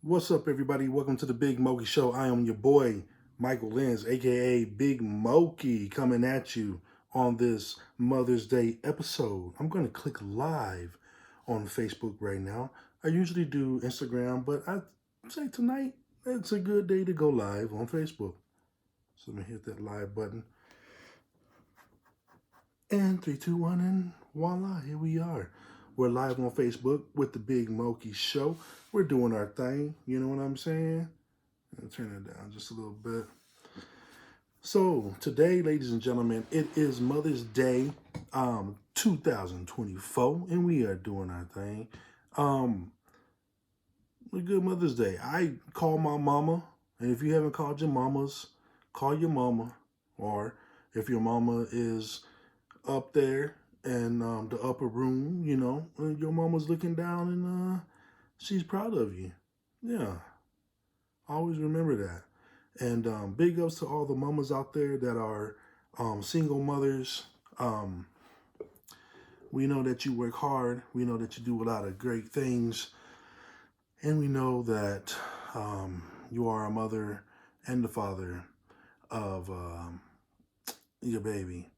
What's up, everybody? Welcome to the Big Moki Show. I am your boy, Michael Lenz, aka Big Moki, coming at you on this Mother's Day episode. I'm going to click live on Facebook right now. I usually do Instagram, but I say tonight it's a good day to go live on Facebook. So let me hit that live button. And 3, 2, 1, and voila, here we are. We're live on Facebook with the Big Moki Show. We're doing our thing, you know what I'm saying? I'll turn it down just a little bit. So today, ladies and gentlemen, it is Mother's Day, 2024, and we are doing our thing. A good Mother's Day. I call my mama, and if you haven't called your mamas, call your mama, or if your mama is up there in the upper room, your mama's looking down and she's proud of you. Yeah, always remember that. And big ups to all the mamas out there that are single mothers. Um, we know that you work hard. We know that you do a lot of great things. And we know that you are a mother and the father of your baby.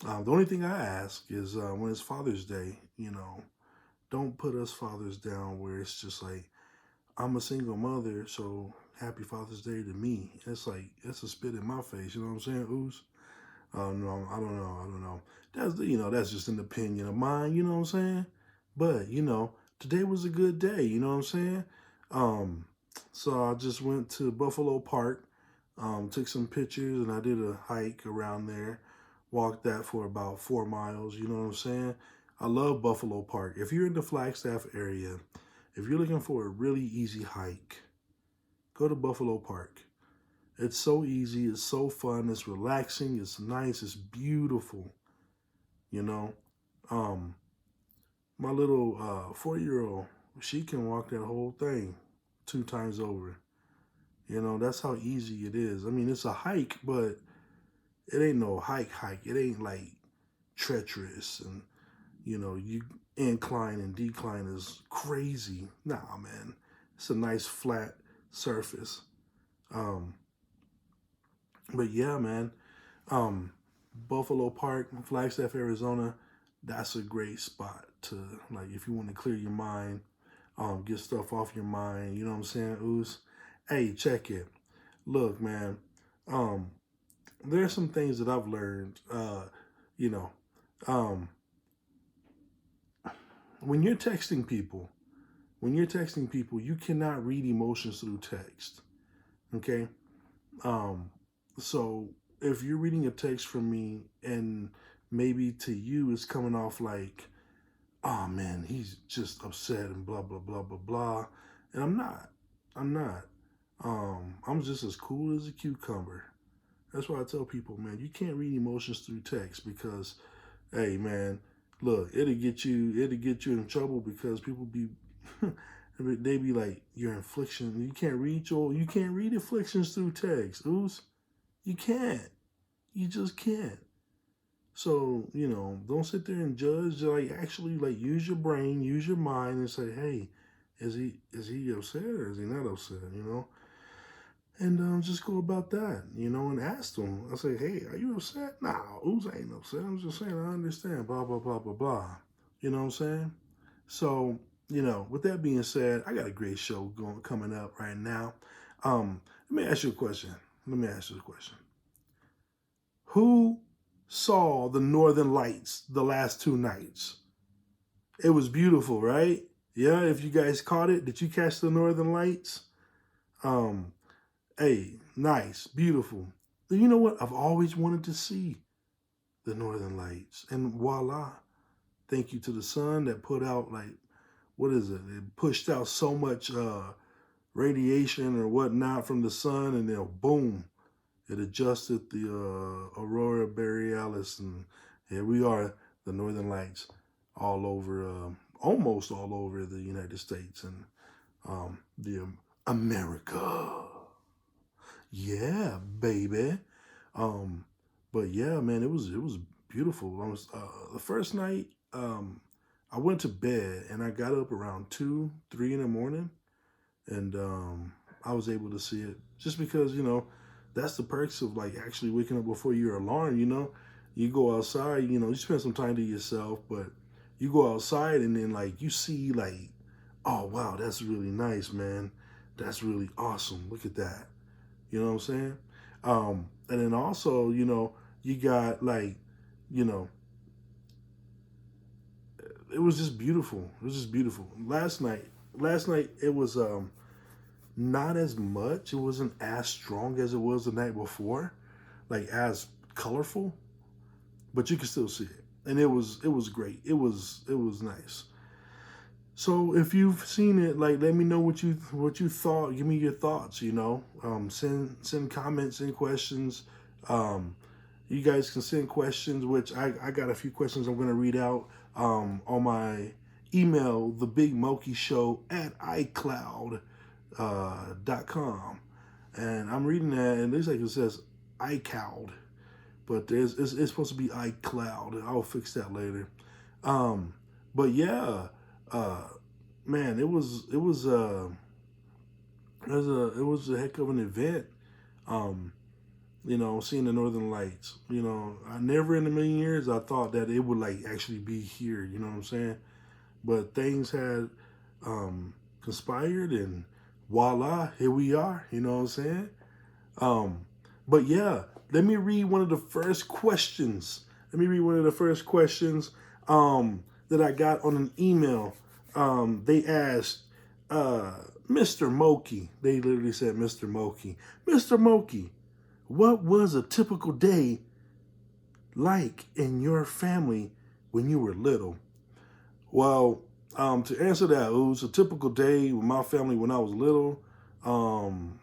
The only thing I ask is when it's Father's Day, don't put us fathers down where it's just like, I'm a single mother, so happy Father's Day to me. It's like, it's a spit in my face, you know what I'm saying, Ooze? No, I don't know. That's just an opinion of mine, you know what I'm saying? But, today was a good day, you know what I'm saying? Um, so I just went to Buffalo Park, took some pictures, and I did a hike around there. Walked that for about 4 miles, you know what I'm saying? I love Buffalo Park. If you're in the Flagstaff area, if you're looking for a really easy hike, go to Buffalo Park. It's so easy, it's so fun, it's relaxing, it's nice, it's beautiful, you know. Um, my little 4-year old, she can walk that whole thing 2 times over. That's how easy it is. I mean, it's a hike, but it ain't no hike. It ain't like treacherous and, you incline and decline is crazy. Nah, man. It's a nice flat surface. Um, but yeah, man. Um, Buffalo Park, Flagstaff, Arizona, that's a great spot to, like, if you want to clear your mind, get stuff off your mind, you know what I'm saying, Ooze? Hey, check it. Look, man, um, there are some things that I've learned, you know, um, when you're texting people, you cannot read emotions through text, okay? Um, so if you're reading a text from me and maybe to you it's coming off like, oh man, he's just upset and blah blah blah blah blah, and I'm not. I'm not. I'm just as cool as a cucumber. That's why I tell people, man, you can't read emotions through text because, hey, man, look, it'll get you in trouble because people be, they be like your infliction. You can't read afflictions through text. Ooze, you can't. You just can't. So, don't sit there and judge. Like, actually, like, use your brain, use your mind, and say, hey, is he upset or is he not upset? And just go about that, and ask them. I say, hey, are you upset? Nah, Ooze ain't upset. I'm just saying, I understand, blah, blah, blah, blah, blah. You know what I'm saying? So, with that being said, I got a great show coming up right now. Let me ask you a question. Who saw the Northern Lights the last 2 nights? It was beautiful, right? Yeah, if you guys caught it, did you catch the Northern Lights? Um, hey, nice, beautiful. You know what? I've always wanted to see the Northern Lights, and voila! Thank you to the sun that put out like, what is it? It pushed out so much radiation or whatnot from the sun, and then boom, it adjusted the aurora borealis, and here we are, the Northern Lights, all over, almost all over the United States and the America. Yeah, baby. Um, but yeah, man, it was beautiful. The first night. I went to bed and I got up around 2, 3 in the morning, and I was able to see it just because that's the perks of like actually waking up before your alarm. You go outside, you spend some time to yourself, but you go outside and then like you see like, oh wow, that's really nice, man. That's really awesome. Look at that. You know what I'm saying? And then also, you got like, you know, it was just beautiful. It was just beautiful. Last night it was not as much. It wasn't as strong as it was the night before, like as colorful, but you could still see it, and it was great. It was nice. So if you've seen it, like let me know what you thought. Give me your thoughts. Send comments, send questions. Um, you guys can send questions, which I got a few questions I'm gonna read out on my email, thebigmokishow@icloud .com, and I'm reading that, and it looks like it says iCloud, but it's supposed to be iCloud. I'll fix that later. Um, but yeah, uh, man, it was a heck of an event. Um, seeing the Northern Lights. I never in a million years I thought that it would like actually be here. You know what I'm saying? But things had conspired, and voila, here we are. You know what I'm saying? Um, but yeah, let me read one of the first questions. Let me read one of the first questions that I got on an email. They asked uh, Mr. Moki. They literally said, Mr. Moki. Mr. Moki, what was a typical day like in your family when you were little? Well, to answer that, it was a typical day with my family when I was little.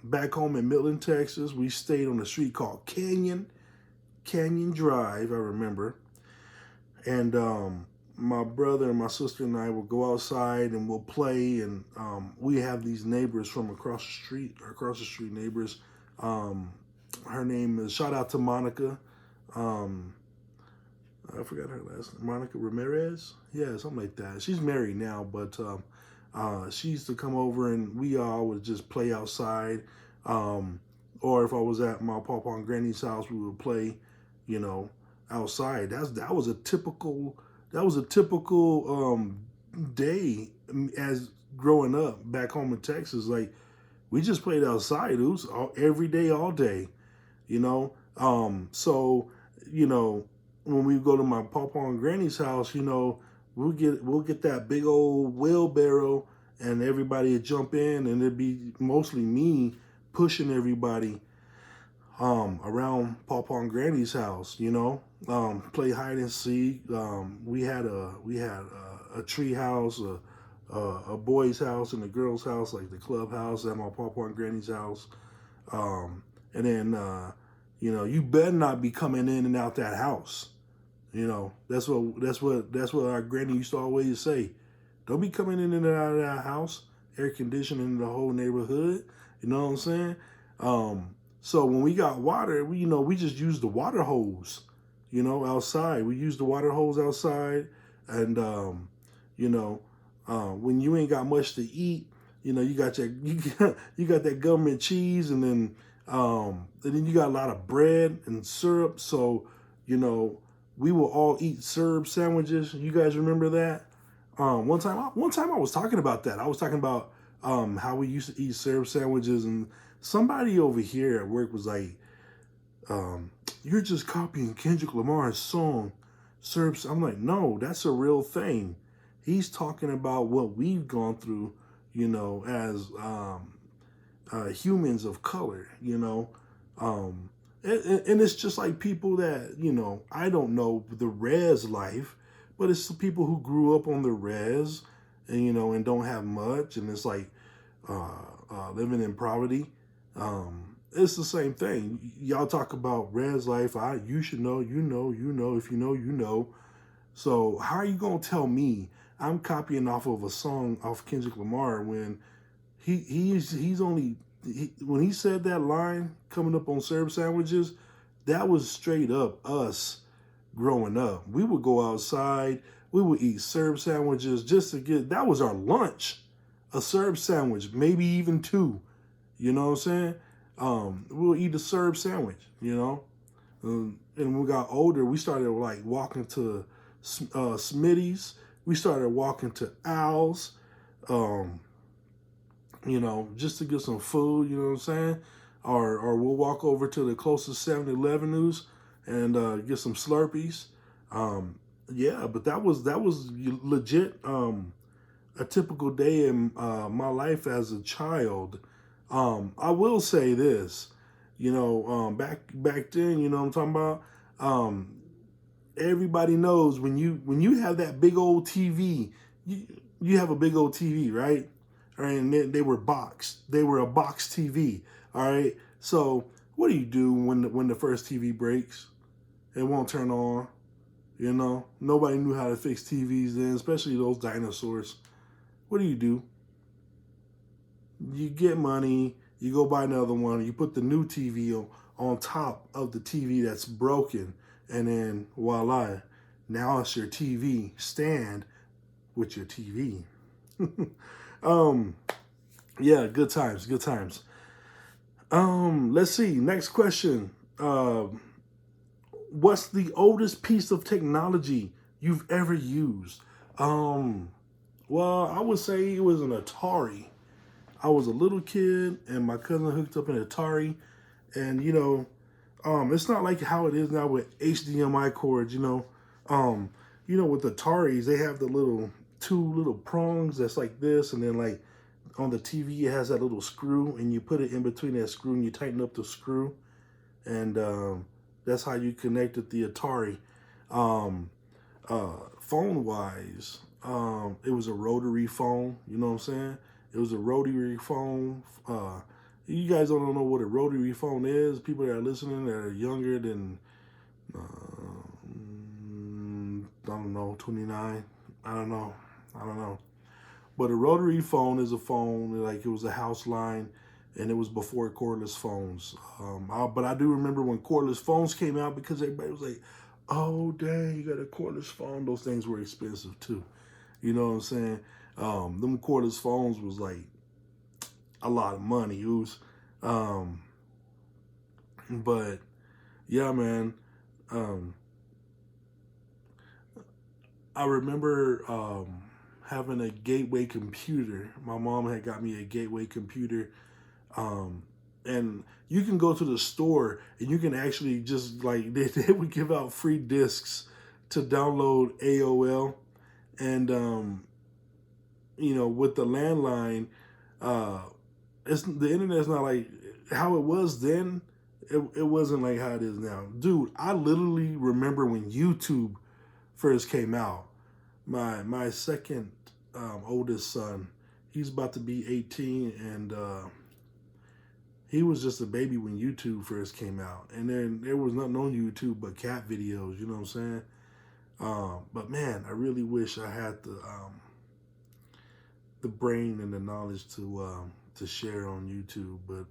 Back home in Midland, Texas, we stayed on a street called Canyon Drive, I remember. And my brother and my sister and I will go outside and we'll play. And we have these neighbors from across the street neighbors. Her name is, shout out to Monica. Um, I forgot her last name. Monica Ramirez? Yeah, something like that. She's married now, but she used to come over and we all would just play outside. Or if I was at my papa and granny's house, we would play, you know, outside. That was a typical day as growing up back home in Texas. Like we just played outside. It was every day, all day, you know. So you know, when we go to my papa and granny's house, we'll get that big old wheelbarrow, and everybody would jump in, and it'd be mostly me pushing everybody around Papa and Granny's house. Play hide and seek. We had a tree house, a boy's house, and a girl's house, like the clubhouse at my Papa and Granny's house. And then you better not be coming in and out that house. That's what our granny used to always say. Don't be coming in and out of that house. Air conditioning the whole neighborhood. You know what I'm saying? So when we got water, we just used the water hose. Outside. We used the water hose outside, and when you ain't got much to eat, you got that you got that government cheese, and then you got a lot of bread and syrup. So we will all eat syrup sandwiches. You guys remember that? One time I was talking about that. I was talking about how we used to eat syrup sandwiches, and somebody over here at work was like, "You're just copying Kendrick Lamar's song, syrup." I'm like, "No, that's a real thing. He's talking about what we've gone through, as humans of color, and it's just like people that, I don't know the res life, but it's the people who grew up on the res and don't have much. And it's like living in poverty. It's the same thing. Y'all talk about res life. You should know, if you know, you know. So how are you going to tell me I'm copying off of a song off Kendrick Lamar when he's only when he said that line coming up on syrup sandwiches, that was straight up us growing up. We would go outside, we would eat syrup sandwiches just to that was our lunch, a Serb sandwich, maybe even two. You know what I'm saying? We'll eat a Serb sandwich. You know, and when we got older, we started like walking to Smitty's. We started walking to Al's. Um, you know, just to get some food. You know what I'm saying? Or we'll walk over to the closest 7-Eleven and get some Slurpees. Um, yeah, but that was legit. A typical day in my life as a child. I will say this, you know, back then, you know what I'm talking about. Um, Everybody knows when you have that big old TV, you have a big old TV, right? All right, and they were boxed. They were a box TV. All right. So what do you do when the first TV breaks? It won't turn on. You know, nobody knew how to fix TVs then, especially those dinosaurs. What do? You get money, you go buy another one, you put the new TV on top of the TV that's broken, and then voila, now it's your TV stand with your TV. um, yeah, good times, good times. Let's see. Next question. What's the oldest piece of technology you've ever used? Um, well, I would say it was an Atari. I was a little kid, and my cousin hooked up an Atari, and it's not like how it is now with HDMI cords. With Ataris, they have the little two little prongs that's like this, and then like on the TV, it has that little screw, and you put it in between that screw, and you tighten up the screw, and that's how you connected the Atari. Um, Phone wise, it was a rotary phone. You know what I'm saying? It was a rotary phone. You guys don't know what a rotary phone is. People that are listening that are younger than I don't know, 29. I don't know. I don't know. But a rotary phone is a phone, like it was a house line, and it was before cordless phones. But I do remember when cordless phones came out because everybody was like, oh, dang, you got a cordless phone. Those things were expensive too. You know what I'm saying? Them cordless phones was like a lot of money. It was, but yeah, man. Um, I remember having a Gateway computer. My mom had got me a Gateway computer, um, and you can go to the store and you can actually just like they would give out free discs to download AOL, and with the landline, uh, it's the internet's not like how it was then. It wasn't like how it is now, dude. I literally remember when YouTube first came out. My second oldest son, he's about to be 18, and he was just a baby when YouTube first came out. And then there was nothing on YouTube but cat videos. You know what I'm saying? But man, I really wish I had the brain and the knowledge to share on YouTube. But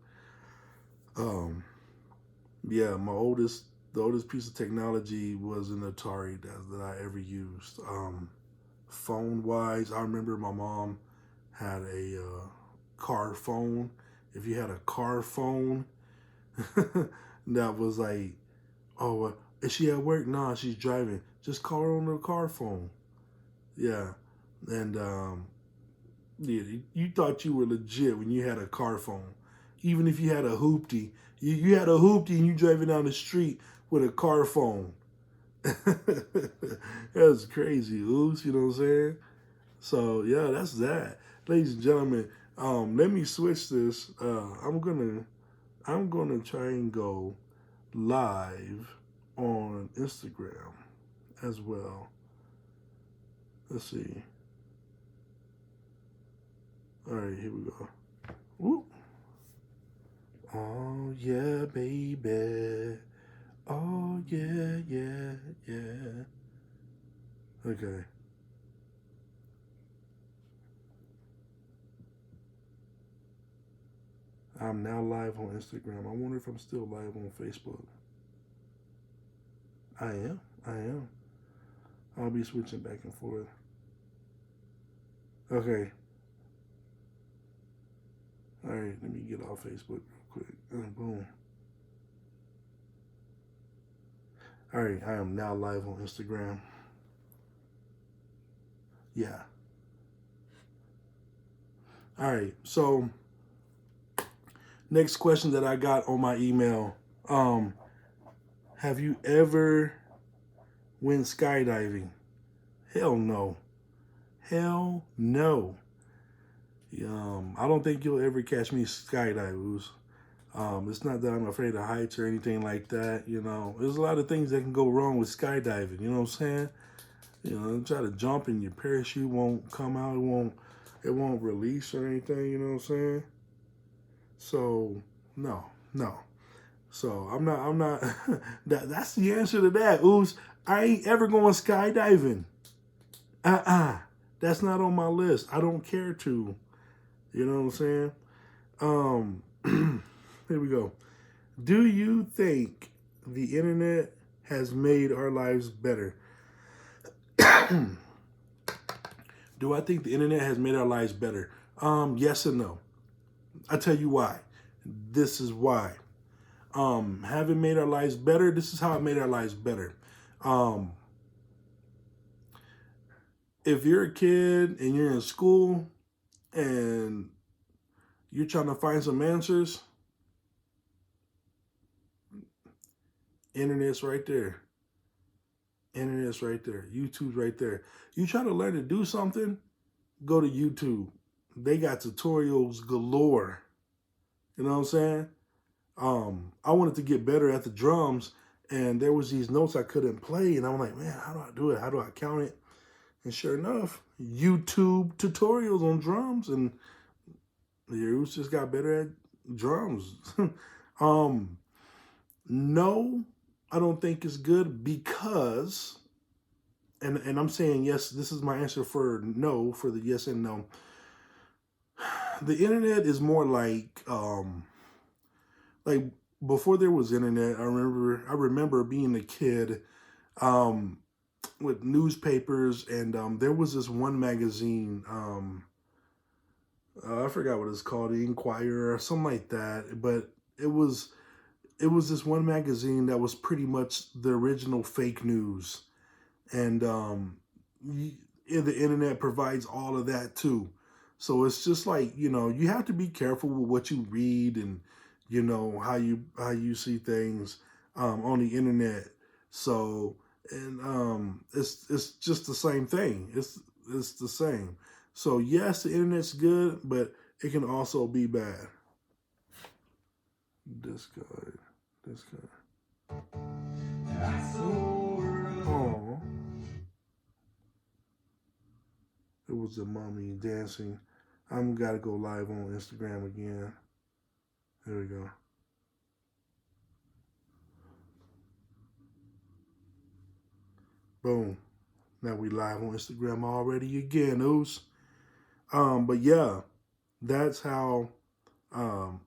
yeah, the oldest piece of technology was an Atari that I ever used. Phone wise, I remember my mom had a car phone. If you had a car phone, that was like, oh, is she at work? Nah, she's driving. Just call her on the car phone. Yeah, and yeah, you thought you were legit when you had a car phone. Even if you had a hoopty, you had a hoopty and you driving down the street with a car phone. That's crazy, oops. You know what I'm saying? So yeah, that's that, ladies and gentlemen. Let me switch this. I'm gonna try and go live on Instagram as well. Let's see. All right, here we go. Whoop. Oh yeah, baby. Oh yeah, yeah, yeah. Okay. I'm now live on Instagram. I wonder if I'm still live on Facebook. I am. I am. I'll be switching back and forth. Okay. All right, let me get off Facebook real quick. Boom. All right, I am now live on Instagram. Yeah. All right, so next question that I got on my email. Have you ever went skydiving? Hell no. Hell no. I don't think you'll ever catch me skydiving. It's not that I'm afraid of heights or anything like that. There's a lot of things that can go wrong with skydiving. You know what I'm saying? Try to jump and your parachute won't come out. It won't release or anything. You know what I'm saying? So no. So I'm not. That's the answer to that. Ooze, I ain't ever going skydiving. That's not on my list. I don't care to. You know what I'm saying? Here we go. Do you think the internet has made our lives better? Do I think the internet has made our lives better? Yes and no. I tell you why. This is why. Having made our lives better, this is how it made our lives better. If you're a kid and you're in school and you're trying to find some answers, internet's right there. Internet's right there. YouTube's right there. You try to learn to do something, go to YouTube. They got tutorials galore. You know what I'm saying? I wanted to get better at the drums, and there was these notes I couldn't play, and I'm like, man, how do I do it? How do I count it? And sure enough, YouTube tutorials on drums, and you just got better at drums. No, I don't think it's good because, and I'm saying yes, this is my answer for no, for the yes and no. The internet is more like before there was internet. I remember being a kid, with newspapers, and there was this one magazine. I forgot what it's called, the Inquirer or something like that. But it was this one magazine that was pretty much the original fake news, and the internet provides all of that too. So it's just like, you have to be careful with what you read and how you see things on the internet. So, and it's just the same thing. It's the same. So yes, the internet's good, but it can also be bad. Discard. Oh, it was a mommy dancing. I'm gotta go live on Instagram again. There we go. Boom. Now we live on Instagram already again, ooze. But yeah, that's how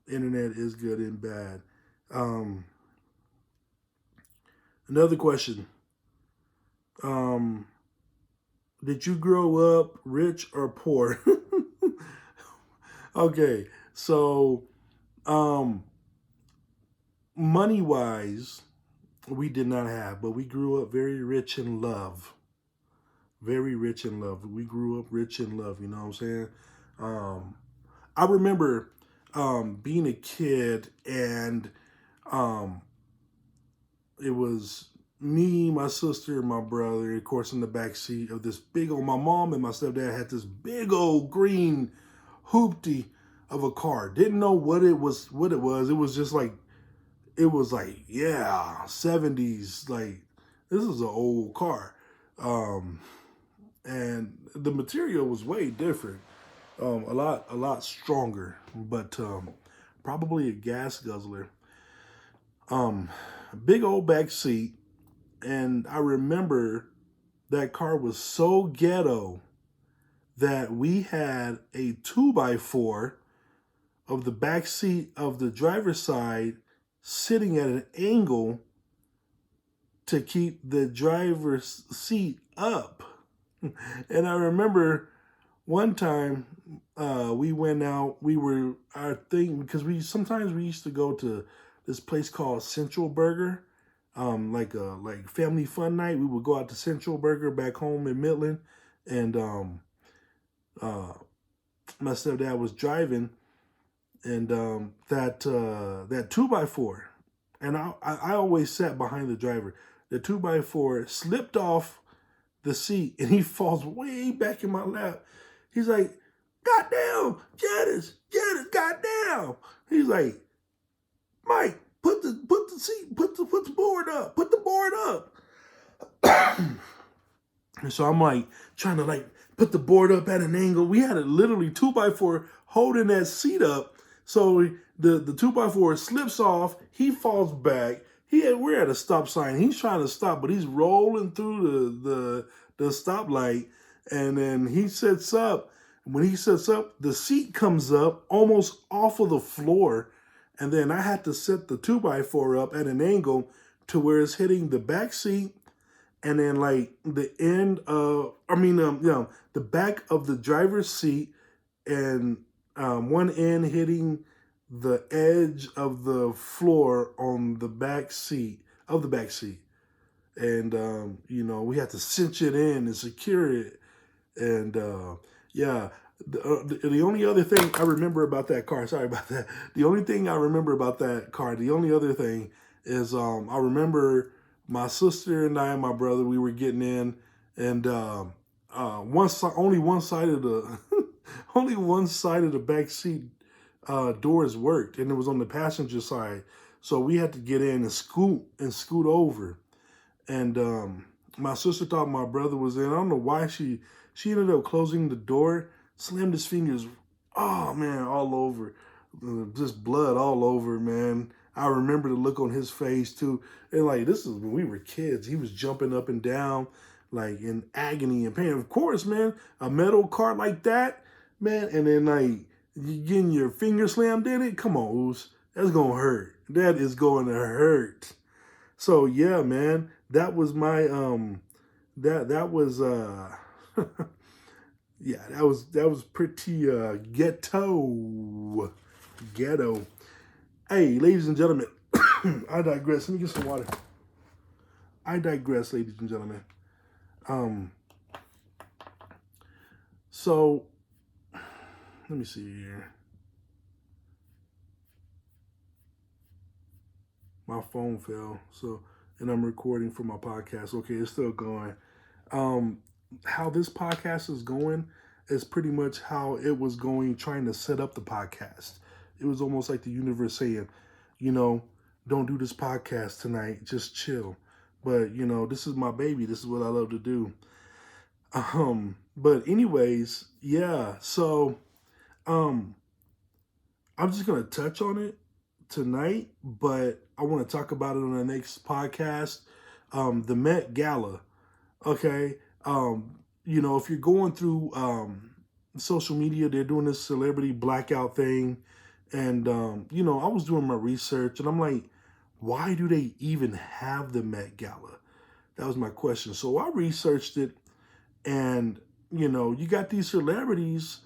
internet is good and bad. Another question. Did you grow up rich or poor? Okay, so money wise, we did not have, but we grew up very rich in love. Very rich in love. We grew up rich in love, you know what I'm saying? I remember being a kid, and it was me, my sister, and my brother, of course, in the back seat of this big old. My mom and my stepdad had this big old green hoopty of a car. Didn't know what it was. It was just like, yeah, 70s. Like, this is an old car, and the material was way different, a lot stronger, but probably a gas guzzler. Big old back seat, and I remember that car was so ghetto that we had a 2x4 of the back seat of the driver's side sitting at an angle to keep the driver's seat up. And I remember one time we went out. We were our thing because we used to go to this place called Central Burger, like a like family fun night. We would go out to Central Burger back home in Midland, and uh, my stepdad was driving, and that two by four, and I always sat behind the driver. The two by four slipped off the seat, and he falls way back in my lap. He's like, "Goddamn, Janice, goddamn!" He's like, "Mike, put the board up." And so I'm like trying to like put the board up at an angle. We had a literally two by four holding that seat up. So the two by four slips off. He falls back. We're at a stop sign. He's trying to stop, but he's rolling through the stoplight. And then he sets up. When he sets up, the seat comes up almost off of the floor. And then I had to set the two by four up at an angle to where it's hitting the back seat, and then like the end of, the back of the driver's seat, and one end hitting the edge of the floor on the back seat of the back seat. And we had to cinch it in and secure it. And yeah, the only other thing I remember about that car, sorry about that. The only thing I remember about that car, the only other thing is I remember my sister and I and my brother, we were getting in, and only one side of the only one side of the back seat doors worked, and it was on the passenger side. So we had to get in and scoot over. And my sister thought my brother was in. I don't know why she ended up closing the door, slammed his fingers, oh man, all over, just blood all over, man. I remember the look on his face too. And like, this is when we were kids. He was jumping up and down, like in agony and pain. Of course, man, a metal car like that, man, and then like you getting your finger slammed in it. Come on, Oos. That's gonna hurt. That is going to hurt. So yeah, man, that was my that was yeah, that was pretty ghetto. Hey, ladies and gentlemen, I digress. Let me get some water. I digress, ladies and gentlemen. So let me see here. My phone fell, so, and I'm recording for my podcast. Okay, it's still going. How this podcast is going is pretty much how it was going trying to set up the podcast. It was almost like the universe saying, don't do this podcast tonight, just chill. But, this is my baby. This is what I love to do. But anyways, yeah, so I'm just gonna touch on it tonight, but I want to talk about it on the next podcast. The Met Gala. Okay. If you're going through social media, they're doing this celebrity blackout thing. And, I was doing my research and I'm like, why do they even have the Met Gala? That was my question. So I researched it, and, you got these celebrities,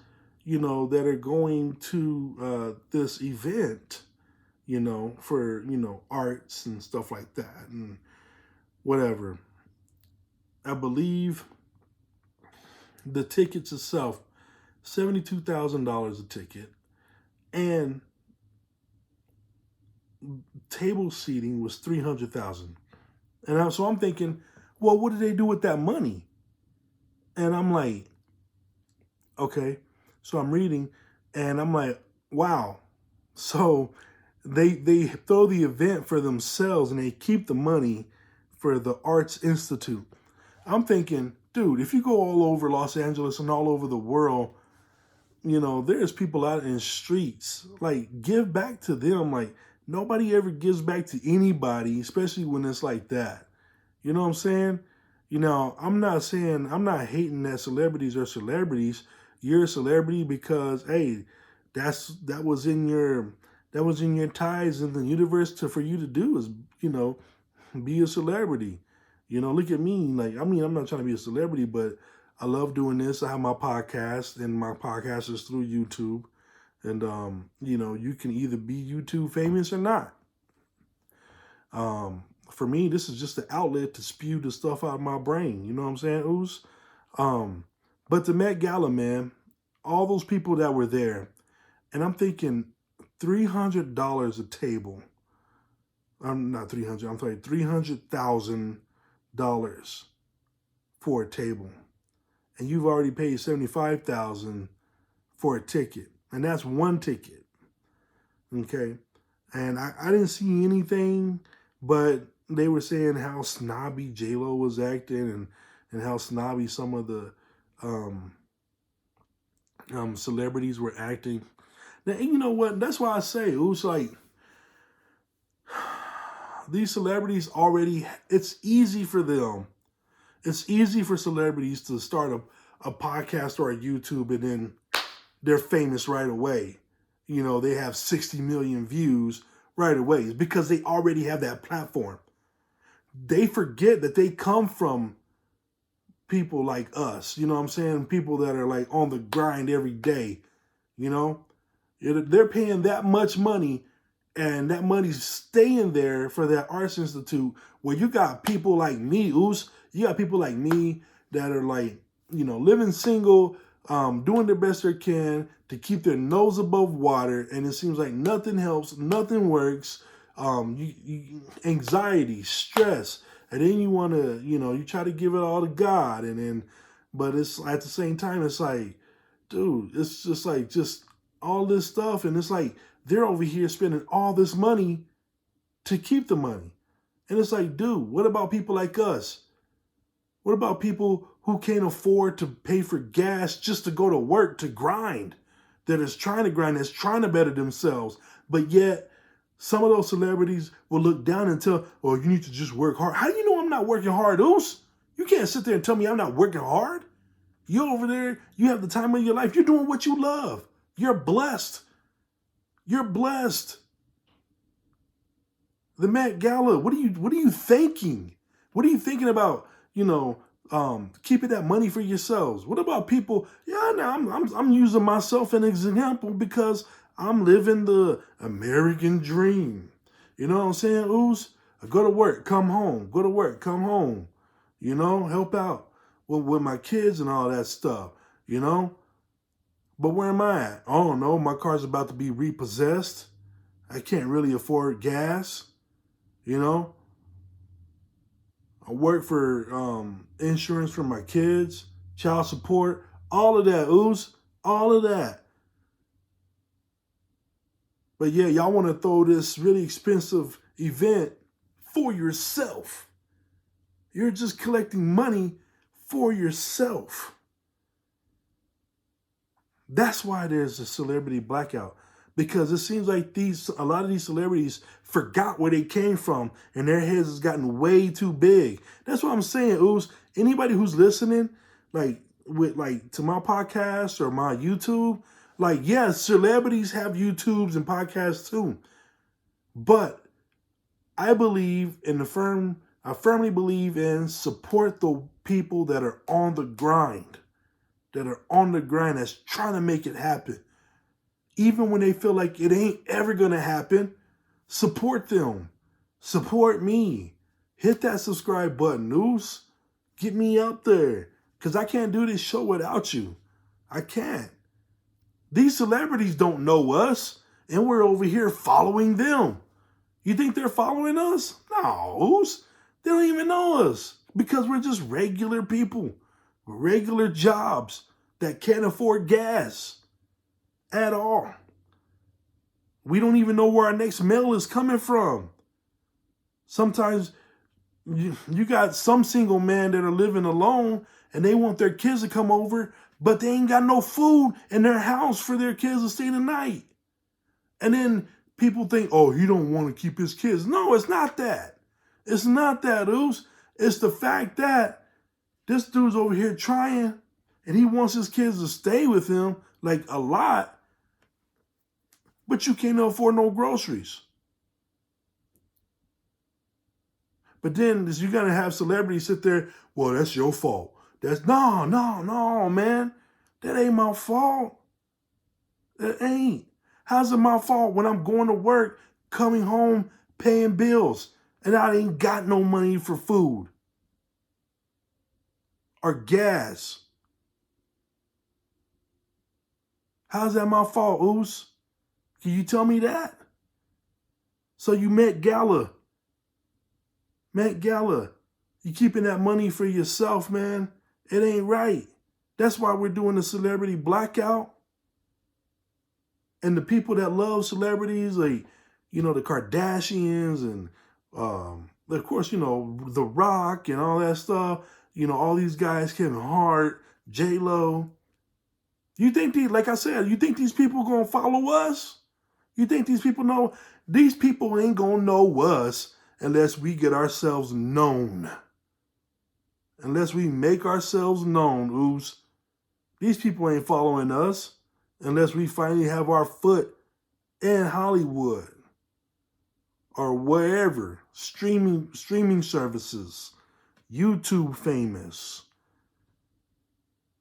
that are going to this event, for, arts and stuff like that and whatever. I believe the tickets itself, $72,000 a ticket, and table seating was $300,000. And so I'm thinking, well, what do they do with that money? And I'm like, okay. So I'm reading, and I'm like, wow. So they throw the event for themselves, and they keep the money for the Arts Institute. I'm thinking, dude, if you go all over Los Angeles and all over the world, there's people out in the streets. Like, give back to them. Like, nobody ever gives back to anybody, especially when it's like that. You know what I'm saying? I'm not hating that celebrities are celebrities. You're a celebrity because, hey, that was in your ties in the universe for you to do is, be a celebrity. Look at me. Like, I'm not trying to be a celebrity, but I love doing this. I have my podcast, and my podcast is through YouTube. And, you can either be YouTube famous or not. For me, this is just the outlet to spew the stuff out of my brain. You know what I'm saying, Oos? But the Met Gala, man, all those people that were there, and I'm thinking $300 a table. I'm not 300, I'm sorry, $300,000 for a table. And you've already paid $75,000 for a ticket. And that's one ticket. Okay. And I didn't see anything, but they were saying how snobby J-Lo was acting, and how snobby some of the celebrities were acting. Now, you know what? That's why I say it was like these celebrities already, it's easy for them. It's easy for celebrities to start a podcast or a YouTube, and then they're famous right away. They have 60 million views right away. It's because they already have that platform. They forget that they come from people like us. You know what I'm saying? People that are like on the grind every day. They're paying that much money, and that money's staying there for that Arts Institute, where you got people like me, Oos. You got people like me that are like, living single, doing their best they can to keep their nose above water, and it seems like nothing helps, nothing works. Anxiety, stress, and then you want to, you try to give it all to God, but it's at the same time, it's like, dude, it's just like all this stuff, and it's like they're over here spending all this money to keep the money, and it's like, dude, what about people like us? What about people who can't afford to pay for gas just to go to work, to grind, that is trying to grind, that's trying to better themselves, but yet some of those celebrities will look down and tell, oh, you need to just work hard. How do you know I'm not working hard, Oos? You can't sit there and tell me I'm not working hard. You're over there, you have the time of your life. You're doing what you love. You're blessed. You're blessed. The Met Gala, what are you thinking? What are you thinking about, keeping that money for yourselves? What about people? Yeah, now I'm using myself as an example because I'm living the American dream. You know what I'm saying, Oos? I go to work, come home. Go to work, come home. Help out with my kids and all that stuff. But where am I at? I don't know. My car's about to be repossessed. I can't really afford gas. I work for insurance for my kids, child support, all of that, Oos, all of that. But yeah, y'all want to throw this really expensive event for yourself. You're just collecting money for yourself. That's why there's a celebrity blackout. Because it seems like a lot of these celebrities forgot where they came from, and their heads has gotten way too big. That's what I'm saying, Oos. Anybody who's listening, to my podcast or my YouTube, yes, celebrities have YouTubes and podcasts too. But I firmly believe in support the people that are on the grind, that's trying to make it happen. Even when they feel like it ain't ever going to happen, support them. Support me. Hit that subscribe button, Oos. Get me up there. Because I can't do this show without you. I can't. These celebrities don't know us, and we're over here following them. You think they're following us? No, Oos. They don't even know us because we're just regular people with regular jobs that can't afford gas at all. We don't even know where our next meal is coming from. Sometimes you got some single men that are living alone, and they want their kids to come over, but they ain't got no food in their house for their kids to stay the night. And then people think, oh, he don't want to keep his kids. No, it's not that. It's not that, Oos. It's the fact that this dude's over here trying, and he wants his kids to stay with him a lot, but you can't afford no groceries. But then you're going to have celebrities sit there, well, that's your fault That's no, man. That ain't my fault. It ain't. How's it my fault when I'm going to work, coming home, paying bills, and I ain't got no money for food or gas? How's that my fault, Oos? Can you tell me that? So you Met Gala. You keeping that money for yourself, man. It ain't right. That's why we're doing the celebrity blackout. And the people that love celebrities, like, the Kardashians and, of course, The Rock and all that stuff. All these guys, Kevin Hart, J-Lo. You think like I said, you think these people going to follow us? You think these people know? These people ain't going to know us unless we get ourselves known. Unless we make ourselves known, Oos. These people ain't following us unless we finally have our foot in Hollywood or wherever. Streaming services. YouTube famous.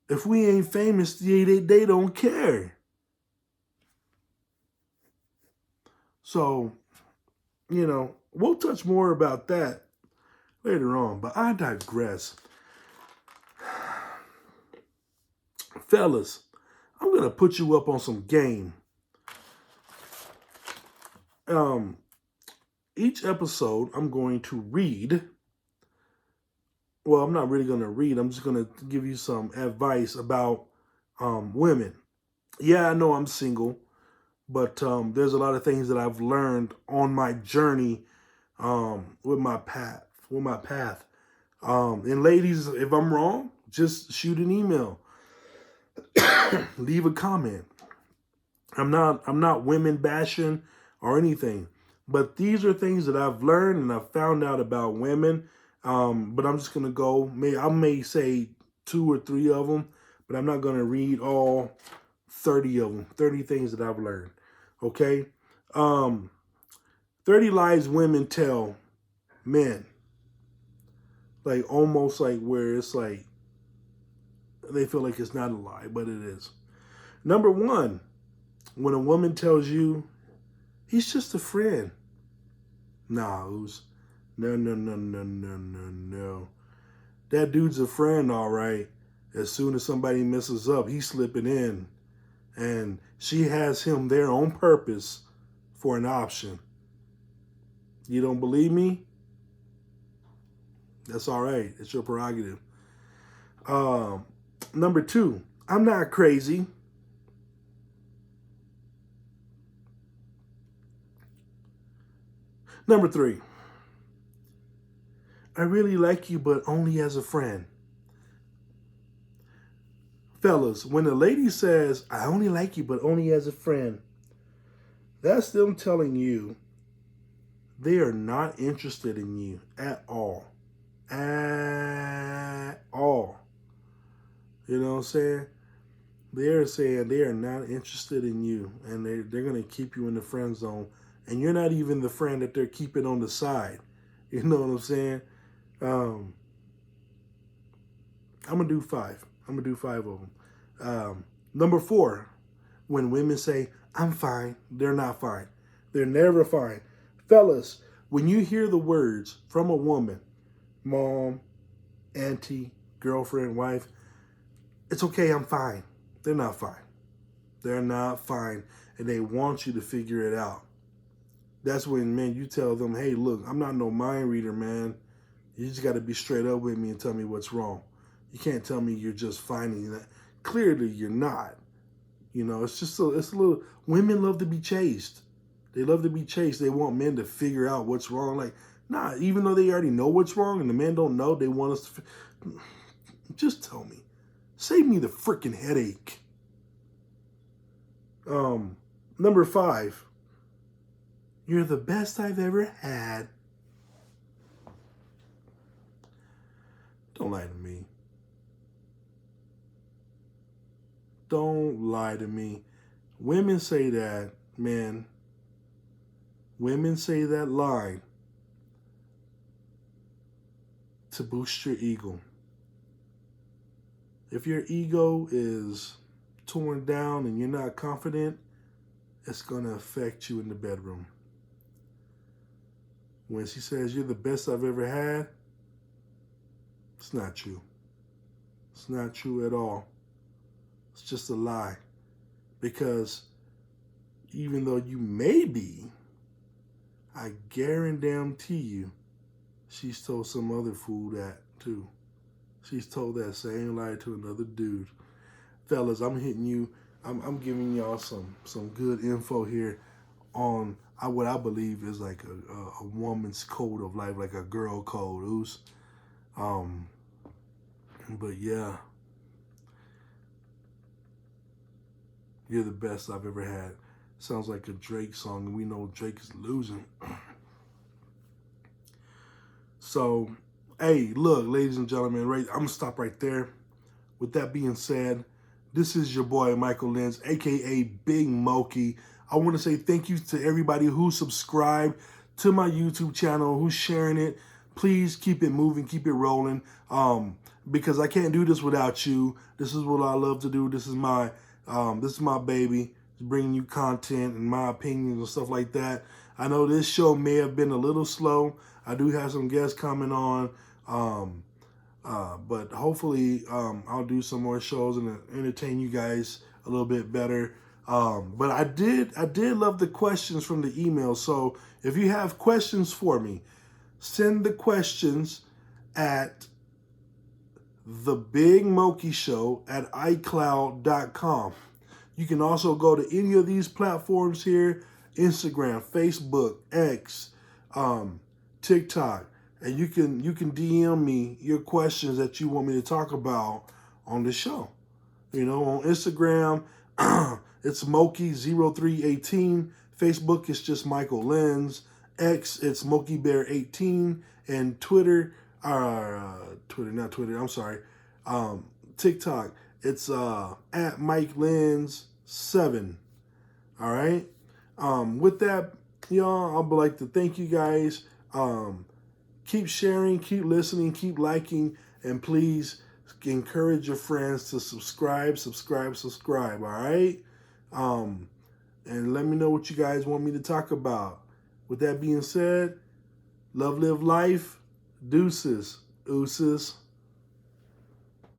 If we ain't famous, they don't care. So, we'll touch more about that later on, but I digress. Fellas, I'm going to put you up on some game. Each episode, I'm going to read. Well, I'm not really going to read. I'm just going to give you some advice about women. Yeah, I know I'm single, but there's a lot of things that I've learned on my journey with my path. And ladies, if I'm wrong, just shoot an email. Leave a comment. I'm not women bashing or anything, but these are things that I've learned and I've found out about women. But I'm just gonna go. I may say 2 or 3 of them, but I'm not gonna read all 30 of them. 30 things that I've learned. Okay. 30 lies women tell men. Like almost like where it's like they feel like it's not a lie, but it is. Number 1, when a woman tells you he's just a friend. Nah, no. That dude's a friend, all right. As soon as somebody messes up, he's slipping in. And she has him there on purpose for an option. You don't believe me? That's all right. It's your prerogative. Number 2, I'm not crazy. Number 3, I really like you, but only as a friend. Fellas, when a lady says, I only like you, but only as a friend, that's them telling you they are not interested in you at all. At all. You know what I'm saying? They're saying they are not interested in you, and they're going to keep you in the friend zone. And you're not even the friend that they're keeping on the side. You know what I'm saying? I'm going to do 5. I'm going to do 5 of them. Number 4, when women say, I'm fine, they're not fine. They're never fine. Fellas, when you hear the words from a woman, mom, auntie, girlfriend, wife, it's okay, I'm fine. They're not fine. They're not fine. And they want you to figure it out. That's when, man, you tell them, hey, look, I'm not no mind reader, man. You just got to be straight up with me and tell me what's wrong. You can't tell me you're just finding that. Clearly, you're not. It's just it's a little. Women love to be chased. They love to be chased. They want men to figure out what's wrong. Like, nah, even though they already know what's wrong and the men don't know, they want us to. Just tell me. Save me the freaking headache. Number 5. You're the best I've ever had. Don't lie to me. Don't lie to me. Women say that, man. Women say that line to boost your ego. If your ego is torn down and you're not confident, it's going to affect you in the bedroom. When she says you're the best I've ever had, it's not true. It's not true at all. It's just a lie. Because even though you may be, I guarantee you, she's told some other fool that too. She's told that same lie to another dude. Fellas, I'm hitting you. I'm giving y'all some good info here on what I believe is like a woman's code of life, like a girl code. Ooze. But yeah, you're the best I've ever had. Sounds like a Drake song, and we know Drake is losing. So, hey, look, ladies and gentlemen, right? I'm gonna stop right there. With that being said, this is your boy Michael Lenz, aka Big Moki. I want to say thank you to everybody who subscribed to my YouTube channel, who's sharing it. Please keep it moving, keep it rolling. Because I can't do this without you. This is what I love to do. This is my baby. Bringing you content and my opinions and stuff like that. I know this show may have been a little slow. I do have some guests coming on. But hopefully I'll do some more shows and entertain you guys a little bit better. But I did love the questions from the email. So if you have questions for me, send the questions at thebigmokishow@icloud.com. You can also go to any of these platforms here, Instagram, Facebook, X, TikTok, and you can DM me your questions that you want me to talk about on the show. You know, on Instagram, it's Moki0318. Facebook, it's just Michael Lenz. X, it's MokiBear18. And TikTok, it's at Mike Lenz 7. All right. With that, y'all, I would like to thank you guys. Keep sharing, keep listening, keep liking, and please encourage your friends to subscribe. All right. And let me know what you guys want me to talk about. With that being said, love, live life. Deuces. Ooses.